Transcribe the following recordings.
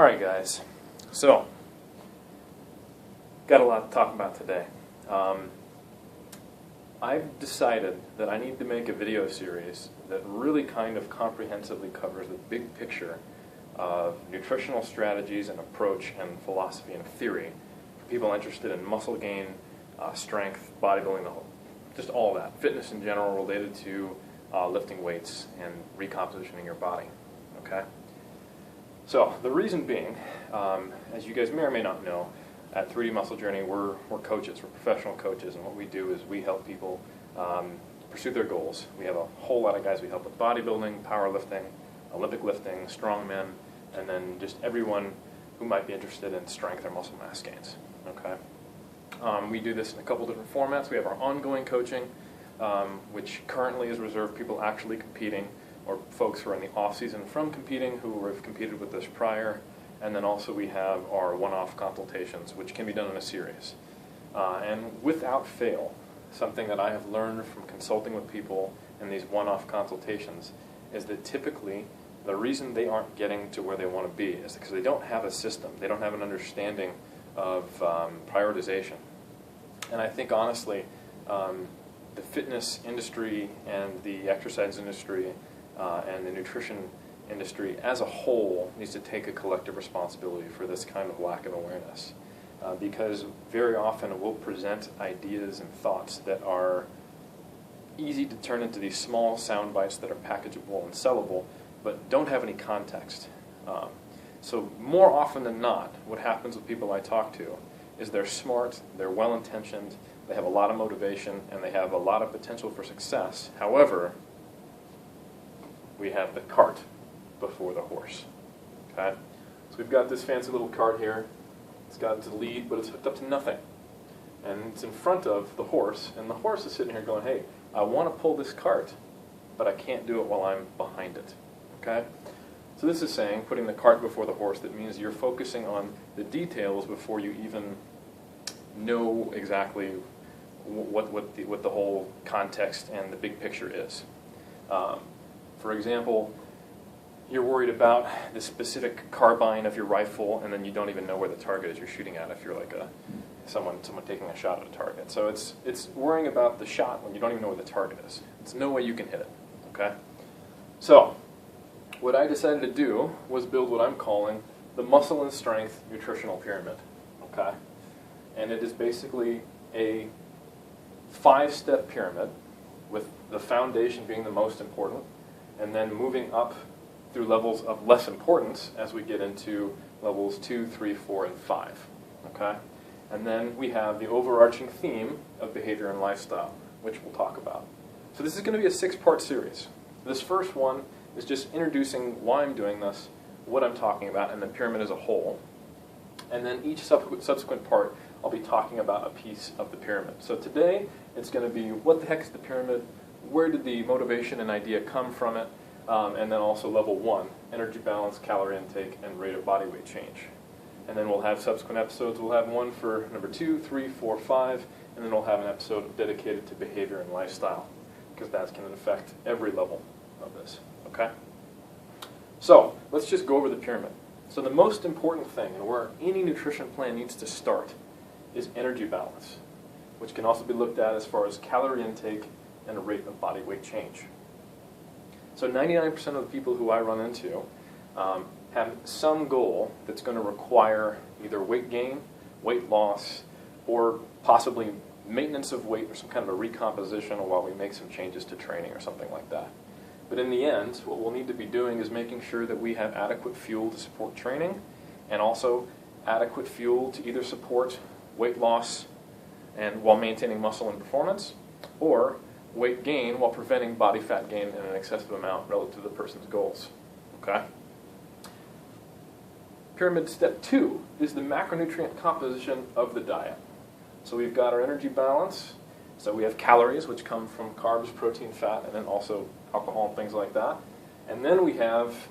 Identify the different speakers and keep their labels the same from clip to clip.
Speaker 1: Alright guys, so got a lot to talk about today. I've decided that I need to make a video series that really kind of comprehensively covers the big picture of nutritional strategies and approach and philosophy and theory for people interested in muscle gain, strength, bodybuilding, just all that, fitness in general related to lifting weights and recompositioning your body. Okay? So the reason being, as you guys may or may not know, at 3D Muscle Journey we're coaches, we're professional coaches, and what we do is we help people pursue their goals. We have a whole lot of guys we help with bodybuilding, powerlifting, Olympic lifting, strongmen, and then just everyone who might be interested in strength or muscle mass gains. Okay? We do this in a couple different formats. We have our ongoing coaching, which currently is reserved for people actually competing, or folks who are in the off-season from competing who have competed with us prior. And then also we have our one-off consultations, which can be done in a series. And without fail, something that I have learned from consulting with people in these one-off consultations is that typically the reason they aren't getting to where they want to be is because they don't have a system. They don't have an understanding of prioritization. And I think honestly, the fitness industry and the exercise industry and the nutrition industry as a whole needs to take a collective responsibility for this kind of lack of awareness. Because very often we'll present ideas and thoughts that are easy to turn into these small sound bites that are packageable and sellable, but don't have any context. So more often than not, what happens with people I talk to is they're smart, they're well-intentioned, they have a lot of motivation, and they have a lot of potential for success. However, we have the cart before the horse. Okay? So we've got this fancy little cart here. It's got the lead, but it's hooked up to nothing. And it's in front of the horse, and the horse is sitting here going, hey, I want to pull this cart, but I can't do it while I'm behind it. Okay? So this is saying, putting the cart before the horse, that means you're focusing on the details before you even know exactly what the whole context and the big picture is. For example, you're worried about the specific carbine of your rifle, and then you don't even know where the target is you're shooting at if you're like someone taking a shot at a target. So it's worrying about the shot when you don't even know where the target is. There's no way you can hit it. Okay? So what I decided to do was build what I'm calling the Muscle and Strength Nutritional Pyramid. Okay? And it is basically a 5-step pyramid, with the foundation being the most important, and then moving up through levels of less importance as we get into levels 2, 3, 4, and 5. Okay? And then we have the overarching theme of behavior and lifestyle, which we'll talk about. So this is going to be a 6-part series. This first one is just introducing why I'm doing this, what I'm talking about, and the pyramid as a whole. And then each subsequent part, I'll be talking about a piece of the pyramid. So today, it's going to be what the heck is the pyramid, where did the motivation and idea come from it, and then also level 1, energy balance, calorie intake, and rate of body weight change. And then we'll have subsequent episodes. We'll have one for number 2, 3, 4, 5, and then we'll have an episode dedicated to behavior and lifestyle, because that's going to affect every level of this. Okay? So let's just go over the pyramid. So the most important thing, and where any nutrition plan needs to start, is energy balance, which can also be looked at as far as calorie intake and a rate of body weight change. So 99% of the people who I run into have some goal that's going to require either weight gain, weight loss, or possibly maintenance of weight or some kind of a recomposition while we make some changes to training or something like that. But in the end, what we'll need to be doing is making sure that we have adequate fuel to support training, and also adequate fuel to either support weight loss and while maintaining muscle and performance, or weight gain while preventing body fat gain in an excessive amount relative to the person's goals. Okay? Pyramid step 2 is the macronutrient composition of the diet. So we've got our energy balance. So we have calories, which come from carbs, protein, fat, and then also alcohol and things like that. And then we have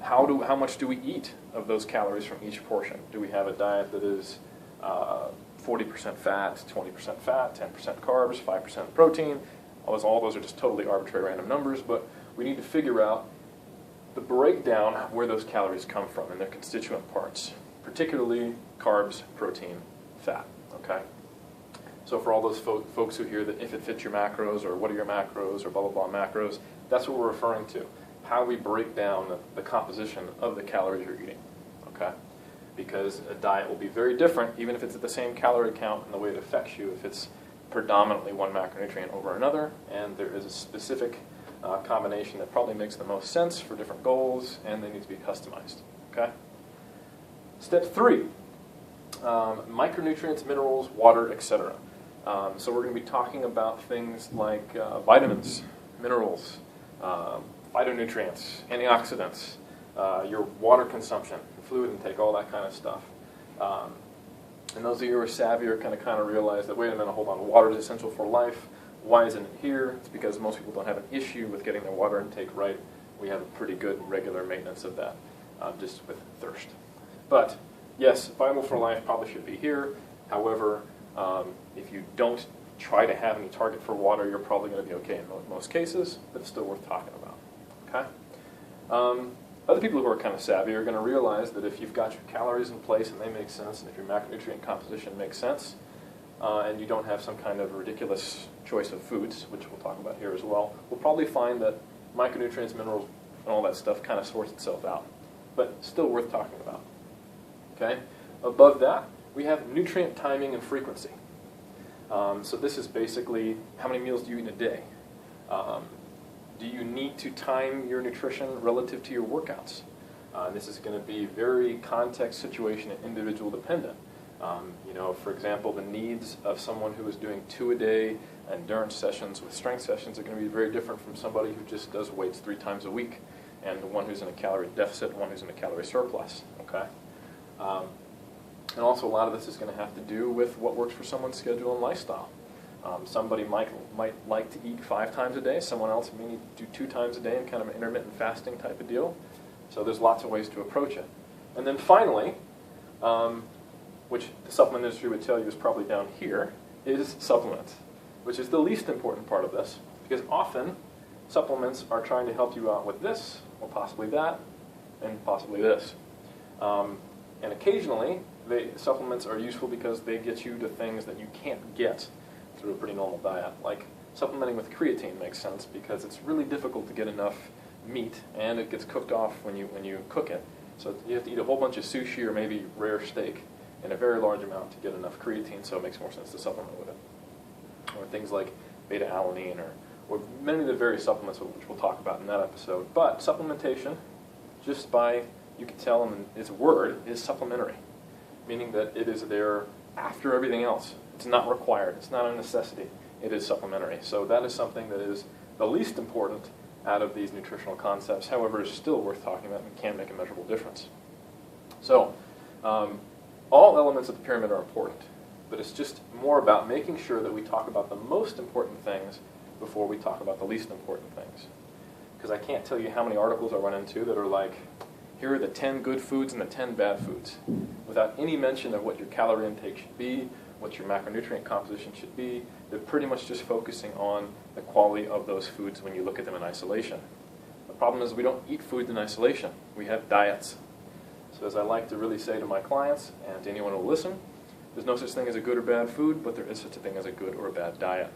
Speaker 1: how much do we eat of those calories from each portion? Do we have a diet that is 40% fat, 20% fat, 10% carbs, 5% protein? All those are just totally arbitrary random numbers, but we need to figure out the breakdown of where those calories come from and their constituent parts, particularly carbs, protein, fat, okay? So for all those folks who hear that if it fits your macros, or what are your macros, or blah, blah, blah macros, that's what we're referring to, how we break down the composition of the calories you're eating, okay? Because a diet will be very different, even if it's at the same calorie count and the way it affects you, if it's predominantly one macronutrient over another, and there is a specific combination that probably makes the most sense for different goals, and they need to be customized, okay? Step 3, micronutrients, minerals, water, etc. So we're going to be talking about things like vitamins, minerals, phytonutrients, antioxidants, your water consumption, fluid intake, all that kind of stuff. And those of you who are savvy are kind of realize that, wait a minute, hold on, water is essential for life. Why isn't it here? It's because most people don't have an issue with getting their water intake right. We have a pretty good regular maintenance of that, just with thirst. But yes, vital for life probably should be here. However, if you don't try to have any target for water, you're probably going to be okay in most cases, but it's still worth talking about. Okay? Other people who are kind of savvy are going to realize that if you've got your calories in place and they make sense, and if your macronutrient composition makes sense, and you don't have some kind of ridiculous choice of foods, which we'll talk about here as well, we'll probably find that micronutrients, minerals, and all that stuff kind of sorts itself out, but still worth talking about. Okay? Above that, we have nutrient timing and frequency. So this is basically how many meals do you eat in a day? Do you need to time your nutrition relative to your workouts? This is going to be very context, situation, and individual dependent. For example, the needs of someone who is doing 2 a day endurance sessions with strength sessions are going to be very different from somebody who just does weights 3 times a week, and the one who's in a calorie deficit and one who's in a calorie surplus. Okay. And also a lot of this is going to have to do with what works for someone's schedule and lifestyle. Somebody might like to eat 5 times a day. Someone else may need to do 2 times a day in kind of an intermittent fasting type of deal. So there's lots of ways to approach it. And then finally, which the supplement industry would tell you is probably down here, is supplements, which is the least important part of this, because often supplements are trying to help you out with this, or possibly that, and possibly this. And occasionally, supplements are useful because they get you to things that you can't get through a pretty normal diet. Like supplementing with creatine makes sense because it's really difficult to get enough meat, and it gets cooked off when you cook it. So you have to eat a whole bunch of sushi or maybe rare steak in a very large amount to get enough creatine, so it makes more sense to supplement with it. Or things like beta-alanine or many of the various supplements which we'll talk about in that episode. But supplementation, just by, you can tell in its word, is supplementary, meaning that it is there after everything else. It's not required. It's not a necessity. It is supplementary. So that is something that is the least important out of these nutritional concepts. However, is still worth talking about and can make a measurable difference. So all elements of the pyramid are important, but it's just more about making sure that we talk about the most important things before we talk about the least important things. Because I can't tell you how many articles I run into that are like, here are the 10 good foods and the 10 bad foods, without any mention of what your calorie intake should be, what your macronutrient composition should be. They're pretty much just focusing on the quality of those foods when you look at them in isolation. The problem is we don't eat food in isolation. We have diets. So as I like to really say to my clients and to anyone who will listen, there's no such thing as a good or bad food, but there is such a thing as a good or a bad diet.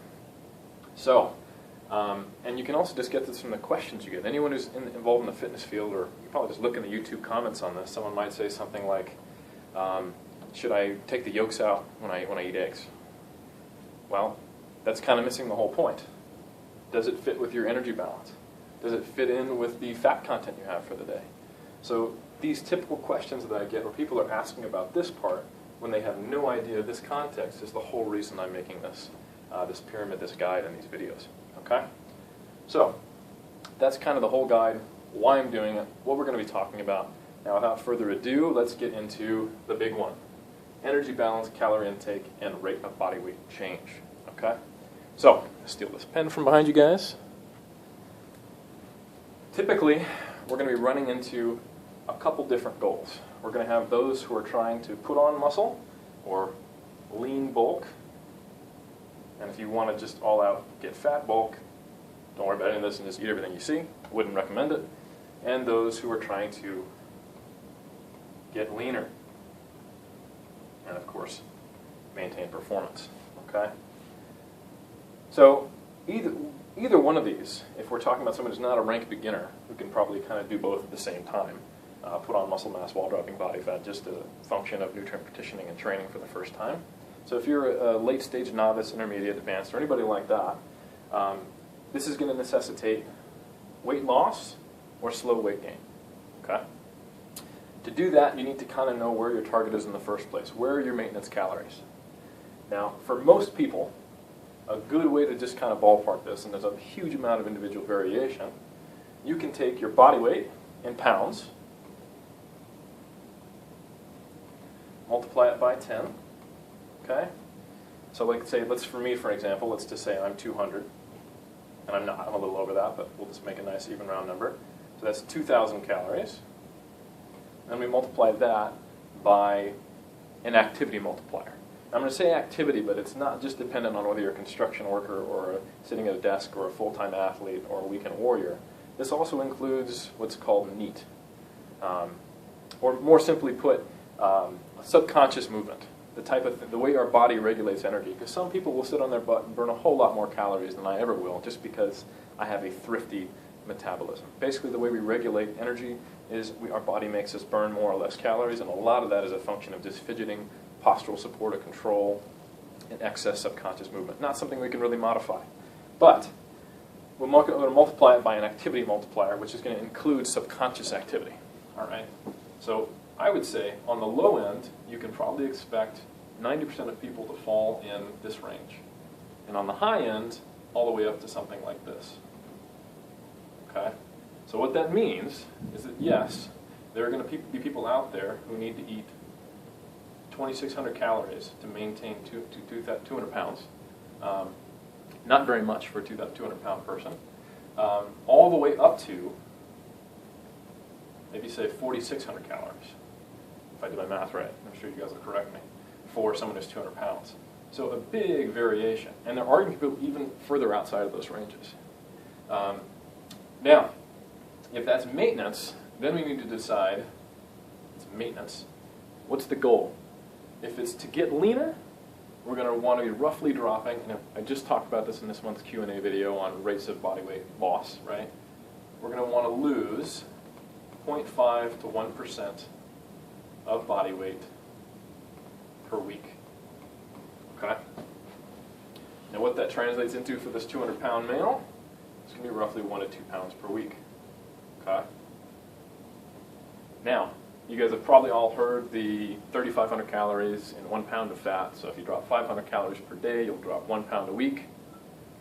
Speaker 1: So, and you can also just get this from the questions you get. Anyone who's involved in the fitness field, or you probably just look in the YouTube comments on this, someone might say something like, should I take the yolks out when I eat eggs? Well, that's kind of missing the whole point. Does it fit with your energy balance? Does it fit in with the fat content you have for the day? So these typical questions that I get where people are asking about this part when they have no idea this context is the whole reason I'm making this pyramid, this guide, and these videos. Okay? So that's kind of the whole guide, why I'm doing it, what we're going to be talking about. Now, without further ado, let's get into the big one. Energy balance, calorie intake, and rate of body weight change. Okay? So, steal this pen from behind you guys. Typically, we're going to be running into a couple different goals. We're going to have those who are trying to put on muscle or lean bulk. And if you want to just all out get fat bulk, don't worry about any of this and just eat everything you see. Wouldn't recommend it. and those who are trying to get leaner, and of course, maintain performance. Okay? So either one of these, if we're talking about someone who's not a rank beginner, who can probably kind of do both at the same time, put on muscle mass while dropping body fat, just a function of nutrient partitioning and training for the first time. So if you're a late stage novice, intermediate, advanced, or anybody like that, this is going to necessitate weight loss or slow weight gain. Okay? To do that, you need to kind of know where your target is in the first place. Where are your maintenance calories? Now, for most people, a good way to just kind of ballpark this, and there's a huge amount of individual variation, you can take your body weight in pounds, multiply it by 10, okay? So like say, for me, for example, let's just say I'm 200, and I'm not, I'm a little over that, but we'll just make a nice even round number. So that's 2,000 calories. Then we multiply that by an activity multiplier. I'm going to say activity, but it's not just dependent on whether you're a construction worker or sitting at a desk or a full-time athlete or a weekend warrior. This also includes what's called NEAT, or more simply put, subconscious movement, the way our body regulates energy. Because some people will sit on their butt and burn a whole lot more calories than I ever will, just because I have a thrifty metabolism. Basically, the way we regulate energy is our body makes us burn more or less calories, and a lot of that is a function of just fidgeting, postural support or control, and excess subconscious movement. Not something we can really modify. But we're going to multiply it by an activity multiplier, which is going to include subconscious activity. All right? So I would say on the low end, you can probably expect 90% of people to fall in this range. And on the high end, all the way up to something like this. Okay? So what that means is that, yes, there are going to be people out there who need to eat 2,600 calories to maintain 200 pounds. Not very much for a 200-pound person. All the way up to, maybe say 4,600 calories, if I do my math right. I'm sure you guys will correct me, for someone who's 200 pounds. So a big variation. And there are going to be people even further outside of those ranges. Now, if that's maintenance, then we need to decide, it's maintenance, what's the goal? If it's to get leaner, we're going to want to be roughly dropping, and I just talked about this in this month's Q&A video on rates of body weight loss, right? We're going to want to lose 0.5 to 1% of body weight per week. Okay? Now what that translates into for this 200-pound male is going to be roughly 1 to 2 pounds per week. Okay? Now, you guys have probably all heard the 3,500 calories in 1 pound of fat. So if you drop 500 calories per day, you'll drop 1 pound a week.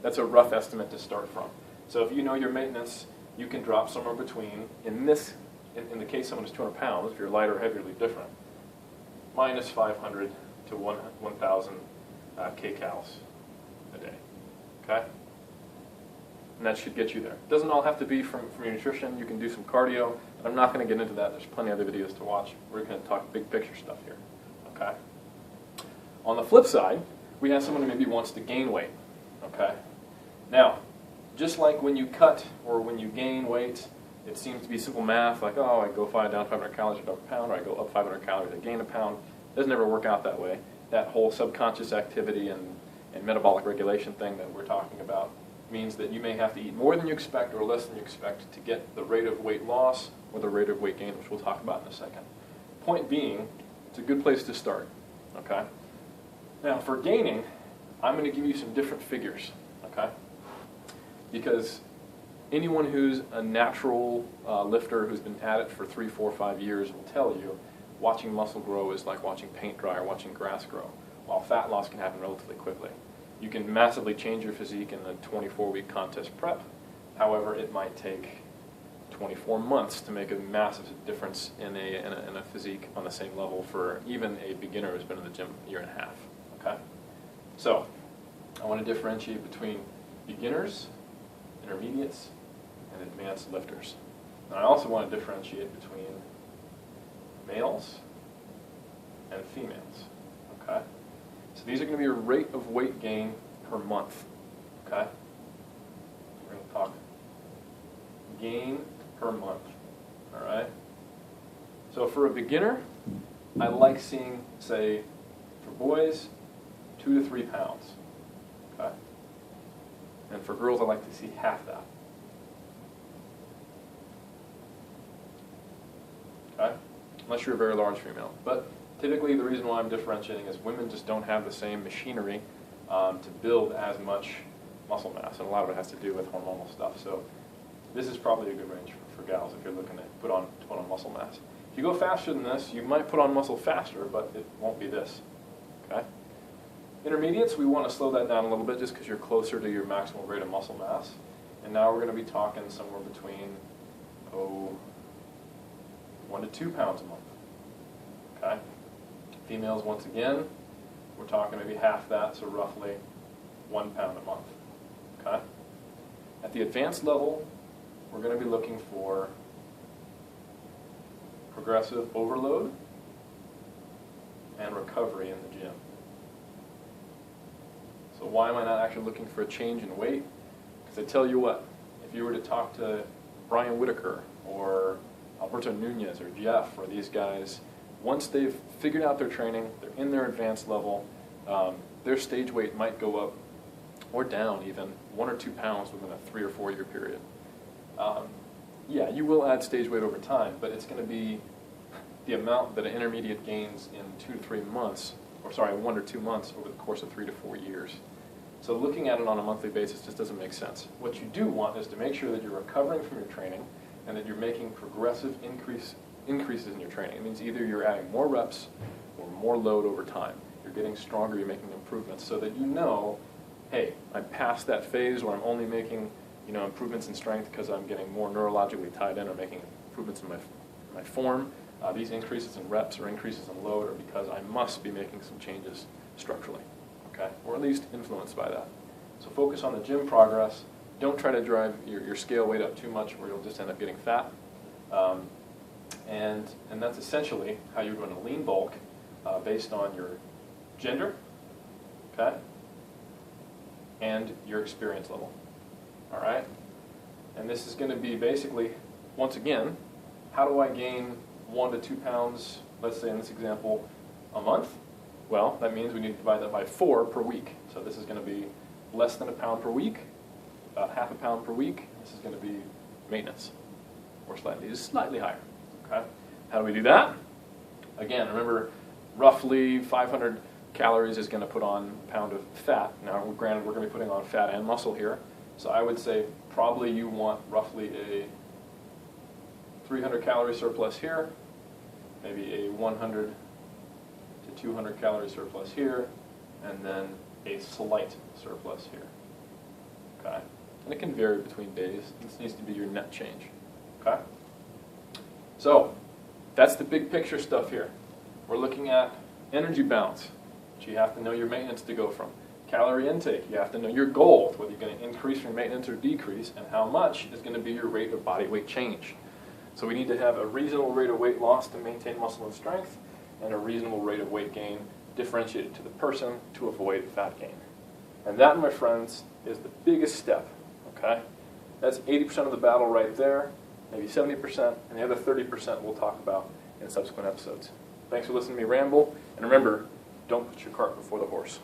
Speaker 1: That's a rough estimate to start from. So if you know your maintenance, you can drop somewhere between, in the case someone is 200 pounds, if you're lighter or heavier, different, minus 500 to 1,000 kcals a day. Okay? And that should get you there. It doesn't all have to be from your nutrition. You can do some cardio. I'm not going to get into that. There's plenty of other videos to watch. We're going to talk big picture stuff here. Okay? On the flip side, we have someone who maybe wants to gain weight. Okay? Now, just like when you cut or when you gain weight, it seems to be simple math, like, oh, I go down 500 calories, I drop a pound, or I go up 500 calories, I gain a pound. It doesn't ever work out that way. That whole subconscious activity and metabolic regulation thing that we're talking about means that you may have to eat more than you expect or less than you expect to get the rate of weight loss or the rate of weight gain, which we'll talk about in a second. Point being, it's a good place to start. Okay? Now, for gaining, I'm going to give you some different figures. Okay? Because anyone who's a natural lifter who's been at it for 3, 4, 5 years will tell you watching muscle grow is like watching paint dry or watching grass grow, while fat loss can happen relatively quickly. You can massively change your physique in a 24-week contest prep. However, it might take 24 months to make a massive difference in a physique on the same level for even a beginner who's been in the gym a year and a half. Okay? So, I want to differentiate between beginners, intermediates, and advanced lifters. And I also want to differentiate between males and females. Okay? So these are going to be your rate of weight gain per month. Okay? We're going to talk gain per month. All right? So for a beginner, I like seeing, say, for boys, 2 to 3 pounds. Okay? And for girls, I like to see half that. Okay? Unless you're a very large female. But typically the reason why I'm differentiating is women just don't have the same machinery to build as much muscle mass, and a lot of it has to do with hormonal stuff. So this is probably a good range for gals if you're looking to put on muscle mass. If you go faster than this, you might put on muscle faster, but it won't be this. Okay? Intermediates, we want to slow that down a little bit just because you're closer to your maximal rate of muscle mass. And now we're going to be talking somewhere between 1 to 2 pounds a month. Okay? Females, once again, we're talking maybe half that, so roughly 1 pound a month. Okay? At the advanced level, we're going to be looking for progressive overload and recovery in the gym. So why am I not actually looking for a change in weight? Because I tell you what, if you were to talk to Brian Whitaker or Alberto Nunez or Jeff or these guys, once they've figured out their training, they're in their advanced level, their stage weight might go up or down even 1 or 2 pounds within a 3 or 4 year period. Yeah, you will add stage weight over time, but it's going to be the amount that an intermediate gains in 2 to 3 months, or sorry, 1 or 2 months over the course of 3 to 4 years. So looking at it on a monthly basis just doesn't make sense. What you do want is to make sure that you're recovering from your training and that you're making progressive increases in your training. It means either you're adding more reps or more load over time. You're getting stronger, you're making improvements so that you know, hey, I'm past that phase where I'm only making improvements in strength because I'm getting more neurologically tied in or making improvements in my form. These increases in reps or increases in load are because I must be making some changes structurally, okay? Or at least influenced by that. So focus on the gym progress. Don't try to drive your scale weight up too much or you'll just end up getting fat. And that's essentially how you're going to lean bulk based on your gender, okay, and your experience level. All right? And this is going to be basically, once again, how do I gain 1 to 2 pounds, let's say in this example, a month? Well, that means we need to divide that by 4 per week. So this is going to be less than a pound per week, about half a pound per week. This is going to be maintenance, or slightly higher. Okay? How do we do that? Again, remember, roughly 500 calories is going to put on a pound of fat. Now, granted, we're going to be putting on fat and muscle here. So I would say probably you want roughly a 300 calorie surplus here, maybe a 100 to 200 calorie surplus here, and then a slight surplus here. Okay? And it can vary between days. This needs to be your net change. Okay? So that's the big picture stuff here. We're looking at energy balance, which you have to know your maintenance to go from. Calorie intake, you have to know your goal, whether you're going to increase your maintenance or decrease, and how much is going to be your rate of body weight change. So we need to have a reasonable rate of weight loss to maintain muscle and strength, and a reasonable rate of weight gain differentiated to the person to avoid fat gain. And that, my friends, is the biggest step, okay? That's 80% of the battle right there, maybe 70%, and the other 30% we'll talk about in subsequent episodes. Thanks for listening to me ramble, and remember, don't put your cart before the horse.